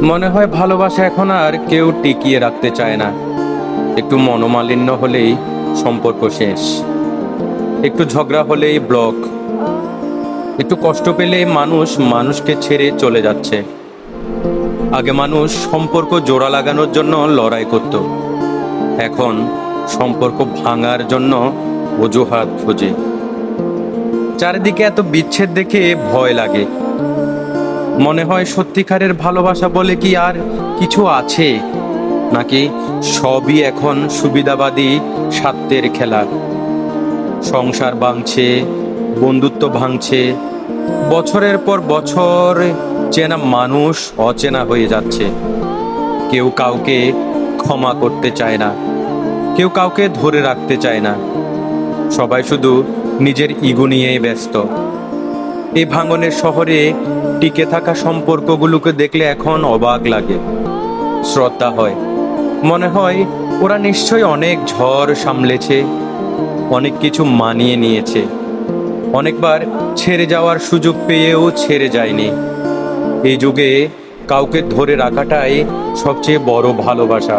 মনে হয় ভালোবাসা এখন আর কেউ টিকিয়ে রাখতে চায় না। একটু মনোমালিন্য হলেই সম্পর্ক শেষ, একটু ঝগড়া হলেই ব্লক, একটু কষ্ট পেলেই মানুষ মানুষকে ছেড়ে চলে যাচ্ছে। আগে মানুষ সম্পর্ক জোড়া লাগানোর জন্য লড়াই করত, এখন সম্পর্ক ভাঙার জন্য অজুহাত খোঁজে। চারিদিকে এত বিচ্ছেদ দেখে ভয় লাগে। মনে হয় সত্যিকারের ভালোবাসা বলে কি আর কিছু আছে, নাকি সবই এখন সুবিধাবাদী স্বার্থের খেলা। সংসার ভাঙছে, বন্ধুত্ব ভাঙছে, বছরের পর বছর চেনা মানুষ অচেনা হয়ে যাচ্ছে। কেউ কাউকে ক্ষমা করতে চায় না, কেউ কাউকে ধরে রাখতে চায় না। সবাই শুধু নিজের ইগো নিয়েই ব্যস্ত। এই ভাঙনের শহরে টিকে থাকা সম্পর্কগুলোকে দেখলে এখন অবাক লাগে, শ্রদ্ধা হয়। মনে হয় ওরা নিশ্চয়ই অনেক ঝড় সামলেছে, অনেক কিছু মানিয়ে নিয়েছে, অনেকবার ছেড়ে যাওয়ার সুযোগ পেয়েও ছেড়ে যায়নি। এই যুগে কাউকে ধরে রাখাটাই সবচেয়ে বড় ভালোবাসা।